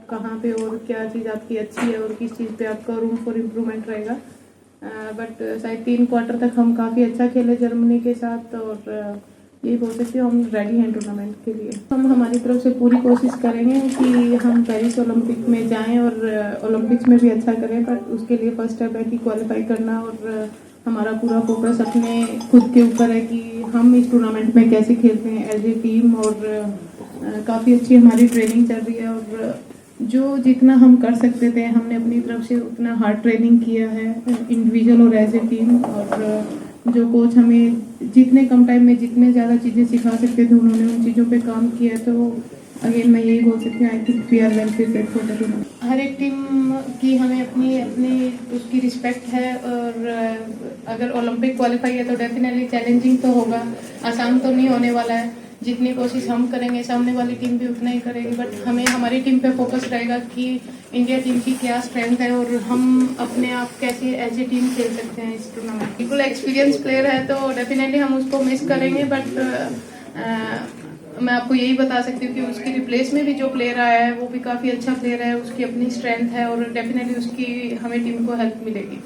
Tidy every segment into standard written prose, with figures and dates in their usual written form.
आप कहाँ पे और क्या चीज़ आपकी अच्छी है और किस चीज़ पे आपका रूम फॉर इम्प्रूवमेंट रहेगा। बट शायद 3 क्वार्टर तक हम काफ़ी अच्छा खेले जर्मनी के साथ और ये बोल सकते हो हम रेडी हैं टूर्नामेंट के लिए। हम हमारी तरफ से पूरी कोशिश करेंगे कि हम पेरिस ओलंपिक में जाएं और ओलंपिक्स में भी अच्छा करें, बट उसके लिए फर्स्ट स्टेप है कि क्वालिफाई करना और हमारा पूरा फोकस अपने खुद के ऊपर है कि हम इस टूर्नामेंट में कैसे खेलते हैं एज ए टीम। और काफ़ी अच्छी हमारी ट्रेनिंग चल रही है और जो जितना हम कर सकते थे हमने अपनी तरफ से उतना हार्ड ट्रेनिंग किया है इंडिविजुअल और एज ए टीम। और जो कोच हमें जितने कम टाइम में जितने ज़्यादा चीज़ें सिखा सकते थे उन्होंने उन चीज़ों पे काम किया। तो अगेन मैं यही बोल सकती हूँ, I think we are well prepared for the tournament. हर एक टीम की हमें अपनी अपनी उसकी रिस्पेक्ट है और अगर ओलंपिक क्वालिफाई है तो डेफिनेटली चैलेंजिंग तो होगा, आसान तो नहीं होने वाला है। जितनी कोशिश हम करेंगे सामने वाली टीम भी उतना ही करेगी, बट हमें हमारी टीम पे फोकस रहेगा कि इंडिया टीम की क्या स्ट्रेंथ है और हम अपने आप कैसे एज ए टीम खेल सकते हैं इस टूर्नामेंट। बिल्कुल एक्सपीरियंस प्लेयर है तो डेफिनेटली हम उसको मिस करेंगे, बट मैं आपको यही बता सकती हूँ कि उसकी रिप्लेस में भी जो प्लेयर आया है वो भी काफ़ी अच्छा प्लेयर है, उसकी अपनी स्ट्रेंथ है और डेफिनेटली उसकी हमें टीम को हेल्प मिलेगी।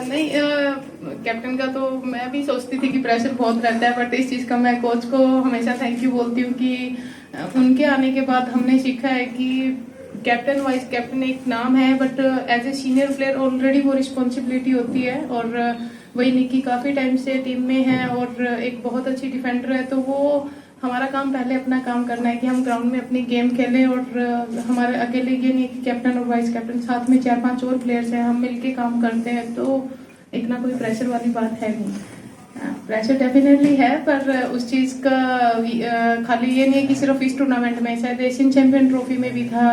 नहीं, कैप्टन का तो मैं भी सोचती थी कि प्रेशर बहुत रहता है, बट इस चीज़ का मैं कोच को हमेशा थैंक यू बोलती हूँ कि उनके आने के बाद हमने सीखा है कि कैप्टन वाइस कैप्टन एक नाम है, but as a senior player already वो रिस्पॉन्सिबिलिटी होती है। और वही निकी काफ़ी टाइम से टीम में है और एक बहुत अच्छी डिफेंडर है, तो वो हमारा काम पहले अपना काम करना है कि हम ग्राउंड में अपनी गेम खेलें। और हमारे अकेले ये नहीं कि कैप्टन और वाइस कैप्टन, साथ में 4-5 और प्लेयर्स हैं, हम मिलके काम करते हैं, तो इतना कोई प्रेशर वाली बात है नहीं। प्रेशर डेफिनेटली है, पर उस चीज़ का खाली ये नहीं है कि सिर्फ इस टूर्नामेंट में, शायद एशियन चैंपियन ट्रॉफी में भी था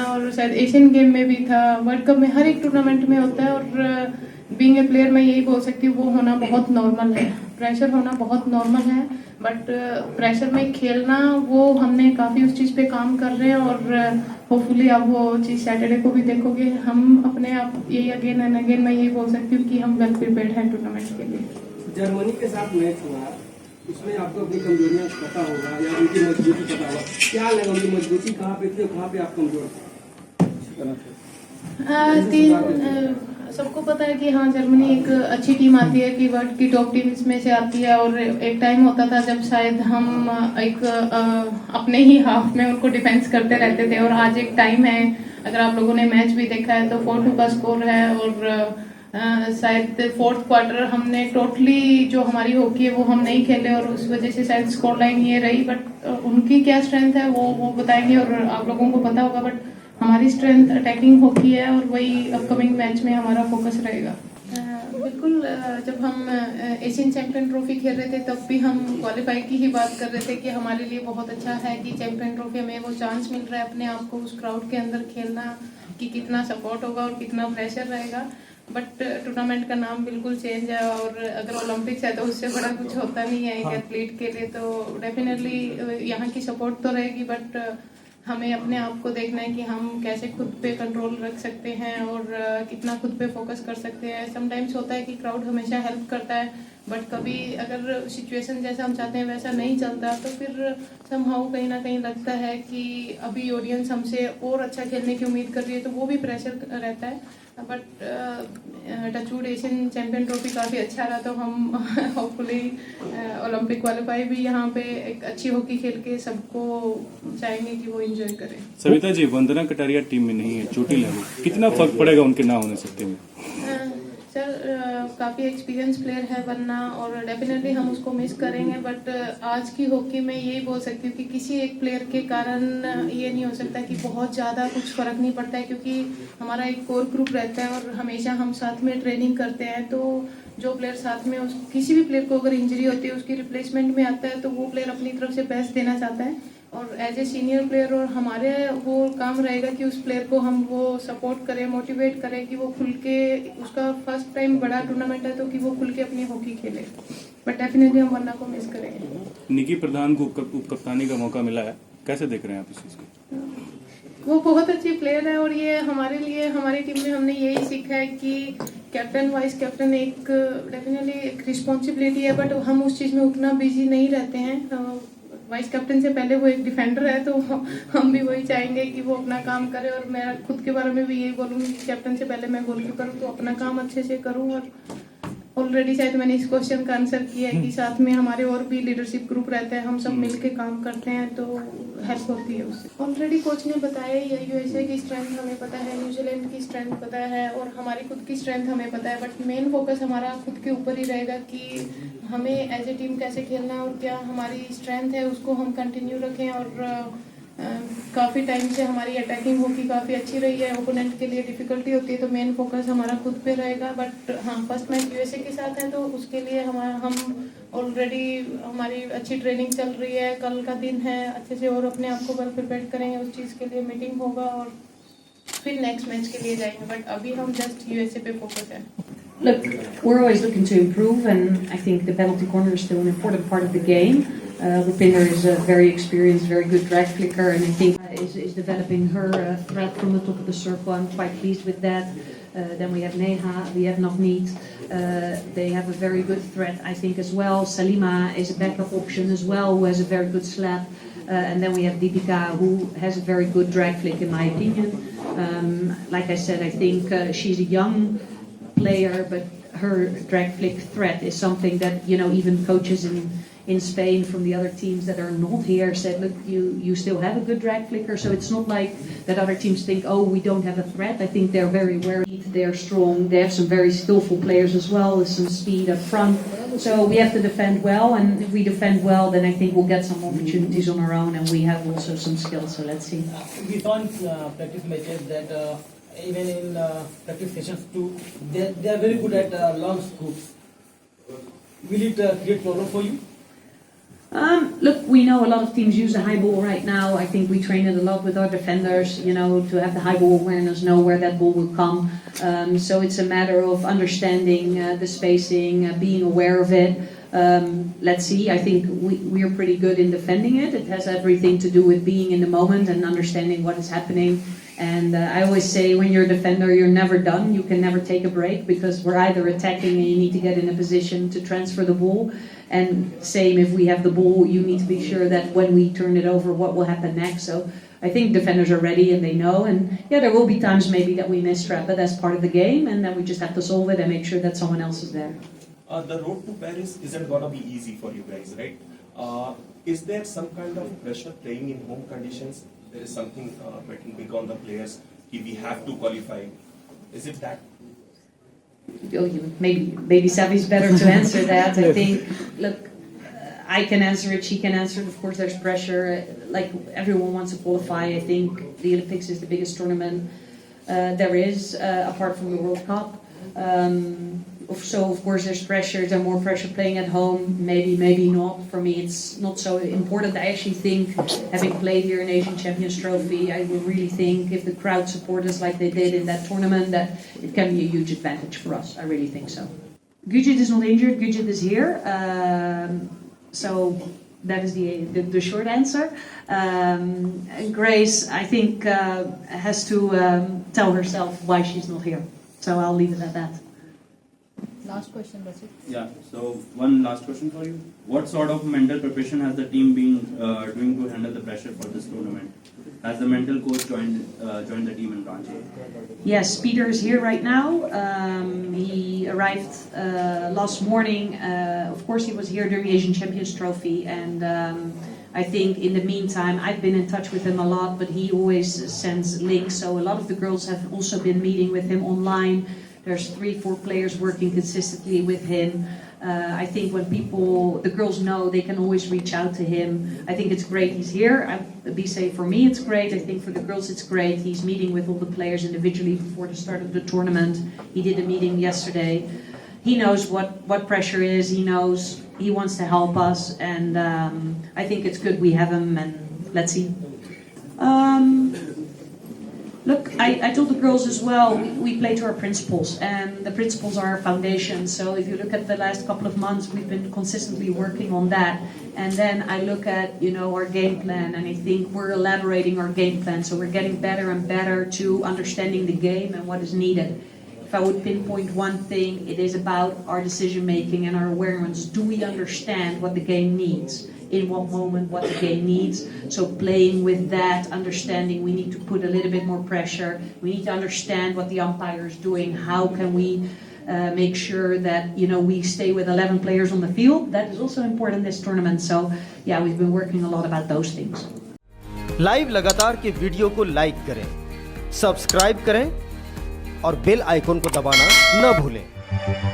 और शायद एशियन गेम में भी था, वर्ल्ड कप में, हर एक टूर्नामेंट में होता है। और बीइंग ए प्लेयर मैं यही बोल सकती हूँ वो होना बहुत नॉर्मल है, प्रेशर होना बहुत नॉर्मल है, बट प्रेशर में खेलना वो हमने काफ़ी उस चीज़ पे काम कर रहे हैं और होपफुली आप वो चीज़ सैटरडे को भी देखोगे। हम अपने आप यही अगेन एंड अगेन मैं यही बोल सकती हूँ कि हम वेल प्रिपेयर्ड हैं टूर्नामेंट के लिए। जर्मनी के साथ मैच हुआ, उसमें आपको अपनी कमजोरियां पता होगा या उनकी मजबूती पता होगा, क्या लगा उनकी मजबूती कहाँ पे थी और कहाँ पे आप कमजोर थे? सबको पता है कि हाँ जर्मनी एक अच्छी टीम आती है कि वर्ल्ड की टॉप टीम्स में से आती है। और एक टाइम होता था जब शायद हम एक अपने ही हाफ में उनको डिफेंस करते रहते थे, और आज एक टाइम है, अगर आप लोगों ने मैच भी देखा है तो 4-2 का स्कोर है और शायद 4th क्वार्टर हमने टोटली जो हमारी हॉकी है वो हम नहीं खेले और उस वजह से शायद स्कोर लाइन ये रही। बट उनकी क्या स्ट्रेंथ है वो बताएंगे और आप लोगों को पता होगा, बट हमारी स्ट्रेंथ अटैकिंग हॉकी है और वही अपकमिंग मैच में हमारा फोकस रहेगा। बिल्कुल, जब हम एशियन चैंपियन ट्रॉफी खेल रहे थे तब भी हम क्वालिफाई की ही बात कर रहे थे कि हमारे लिए बहुत अच्छा है कि चैंपियन ट्रॉफी में वो चांस मिल रहा है अपने आप को उस क्राउड के अंदर खेलना, कि कितना सपोर्ट होगा और कितना प्रेशर रहेगा। बट टूर्नामेंट का नाम बिल्कुल चेंज है और अगर ओलंपिक्स है तो उससे बड़ा कुछ होता नहीं है एक एथलीट के लिए। तो डेफिनेटली यहाँ की सपोर्ट तो रहेगी, बट हमें अपने आप को देखना है कि हम कैसे खुद पे कंट्रोल रख सकते हैं और कितना खुद पे फोकस कर सकते हैं। समटाइम्स होता है कि क्राउड हमेशा हेल्प करता है, बट कभी अगर सिचुएशन जैसा हम चाहते हैं वैसा नहीं चलता तो फिर समहाउ कहीं ना कहीं लगता है कि अभी ऑडियंस हमसे और अच्छा खेलने की उम्मीद कर रही है, तो वो भी प्रेशर रहता है। But touchwood Asian champion trophy काफ़ी अच्छा रहा, तो हम होपफुली ओलंपिक क्वालिफाई भी यहाँ पे एक अच्छी हॉकी खेल के सबको चाहेंगे कि वो एंजॉय करें। सविता जी, वंदना कटारिया टीम में नहीं है, चोटिल है वो, कितना फर्क पड़ेगा उनके ना होने से टीम में? सर, काफ़ी एक्सपीरियंस प्लेयर है वरना, और डेफिनेटली हम उसको मिस करेंगे। बट आज की हॉकी में यही बोल सकती हूँ कि किसी एक प्लेयर के कारण ये नहीं हो सकता कि बहुत ज़्यादा कुछ फ़र्क नहीं पड़ता है, क्योंकि हमारा एक कोर ग्रुप रहता है और हमेशा हम साथ में ट्रेनिंग करते हैं। तो जो प्लेयर साथ में किसी भी प्लेयर को अगर इंजरी होती है उसकी रिप्लेसमेंट में आता है तो वो प्लेयर अपनी तरफ से बेस्ट देना चाहता है, और एज ए सीनियर प्लेयर और हमारे वो काम रहेगा कि उस प्लेयर को हम वो सपोर्ट करें, मोटिवेट करें कि वो खुल के, उसका फर्स्ट टाइम बड़ा टूर्नामेंट है तो कि वो खुल के अपनी हॉकी खेले। बट डेफिनेटली हम वरना को मिस करेंगे। निकी प्रधान को उप कप्तानी का मौका मिला है, कैसे देख रहे हैं आप इस चीज़ को? वो बहुत अच्छी प्लेयर है और ये हमारे लिए, हमारी टीम में हमने यही सीखा है कि कैप्टन वाइस कैप्टन एक डेफिनेटली एक रिस्पॉन्सिबिलिटी है, बट हम उस चीज़ में उतना बिजी नहीं रहते हैं। वाइस कैप्टन से पहले वो एक डिफेंडर है, तो हम भी वही चाहेंगे कि वो अपना काम करे। और मैं खुद के बारे में भी यही बोलूँगी कि कैप्टन से पहले मैं गोलकीपर हूँ, तो अपना काम अच्छे से करूँ। और ऑलरेडी शायद मैंने इस क्वेश्चन का आंसर किया है कि साथ में हमारे और भी लीडरशिप ग्रुप रहते हैं, हम सब मिलके काम करते हैं, तो हेल्प होती है उससे। ऑलरेडी कोच ने बताया ही है, यूएसए की स्ट्रेंथ हमें पता है, न्यूजीलैंड की स्ट्रेंथ पता है और हमारी खुद की स्ट्रेंथ हमें पता है। बट मेन फोकस हमारा खुद के ऊपर ही रहेगा कि हमें एज ए टीम कैसे खेलना है और क्या हमारी स्ट्रेंथ है उसको हम कंटिन्यू रखें। और काफ़ी टाइम से हमारी अटैकिंग हॉकी काफ़ी अच्छी रही है, ओपोनेंट के लिए डिफिकल्टी होती है, तो मेन फोकस हमारा खुद पे रहेगा। बट हाँ, फर्स्ट मैच यूएसए के साथ है, तो उसके लिए हम ऑलरेडी हमारी अच्छी ट्रेनिंग चल रही है। कल का दिन है, अच्छे से और अपने आप को वेल प्रिपेयर करेंगे, उस चीज़ के लिए मीटिंग होगा और फिर नेक्स्ट मैच के लिए जाएंगे। बट अभी हम जस्ट यूएसए पे फोकस है। Look, we're always looking to improve, and I think the penalty corner is still an important part of the game. Rupinder is a very experienced, very good drag flicker, and I think is developing her threat from the top of the circle. I'm quite pleased with that. Then we have Neha, we have Navneet. They have a very good threat, I think, as well. Salima is a backup option as well, who has a very good slap. And then we have Deepika, who has a very good drag flick, in my opinion. Like I said, I think she's a young player, but her drag flick threat is something that, you know, even coaches in Spain from the other teams that are not here said, look, you still have a good drag flicker, so it's not like that other teams think, oh, we don't have a threat. I think they're very aware. They're strong. They have some very skillful players as well, with some speed up front. So we have to defend well, and if we defend well, then I think we'll get some opportunities on our own, and we have also some skills, so let's see. We saw in practice matches that even in practice sessions too, they are very good at long scoops. Will it create problem for you? Look, we know a lot of teams use the high ball right now. I think we train it a lot with our defenders, you know, to have the high ball awareness, know where that ball will come. So it's a matter of understanding the spacing, being aware of it. Let's see, I think we're pretty good in defending it. It has everything to do with being in the moment and understanding what is happening. And I always say, when you're a defender, you're never done. You can never take a break, because we're either attacking and you need to get in a position to transfer the ball. And same, if we have the ball, you need to be sure that when we turn it over, what will happen next. So I think defenders are ready and they know. And yeah, there will be times maybe that we miss trap, but that's part of the game. And then we just have to solve it and make sure that someone else is there. The road to Paris isn't going to be easy for you guys, right? Is there some kind of pressure playing in home conditions? There is something betting big on the players. We have to qualify. Is it that? Maybe Savi's better to answer that. I think, look, I can answer it, she can answer it. Of course, there's pressure. Like, everyone wants to qualify. I think the Olympics is the biggest tournament there is, apart from the World Cup. So of course there's pressure. There's more pressure playing at home. Maybe not. For me, it's not so important. I actually think, having played here in Asian Champions Trophy, I would really think if the crowd support us like they did in that tournament, that it can be a huge advantage for us. I really think so. Gujit is not injured. Gujit is here. So that is the short answer. Grace, I think, has to tell herself why she's not here. So I'll leave it at that. Last question, Basit. Yeah, so one last question for you. What sort of mental preparation has the team been doing to handle the pressure for this tournament? Has the mental coach joined the team in Ranchi? Yes, Peter is here right now. He arrived last morning. Of course, he was here during Asian Champions Trophy, and I think in the meantime, I've been in touch with him a lot, but he always sends links. So a lot of the girls have also been meeting with him online. There's 3-4 players working consistently with him. I think when the girls know, they can always reach out to him. I think it's great he's here. For me, it's great. I think for the girls, it's great. He's meeting with all the players individually before the start of the tournament. He did a meeting yesterday. He knows what pressure is. He knows he wants to help us. And I think it's good we have him, and let's see. Look, I told the girls as well, we play to our principles, and the principles are our foundation. So if you look at the last couple of months, we've been consistently working on that. And then I look at, our game plan, and I think we're elaborating our game plan. So we're getting better and better to understanding the game and what is needed. If I would pinpoint one thing, it is about our decision making and our awareness. Do we understand what the game needs? in what moment, what the game needs. So playing with that, understanding we need to put a little bit more pressure. We need to understand what the umpire is doing. How can we make sure that we stay with 11 players on the field? That is also important in this tournament. So yeah, we've been working a lot about those things. Live लगातार के video को like करें, subscribe करें और bell icon को दबाना न भूलें।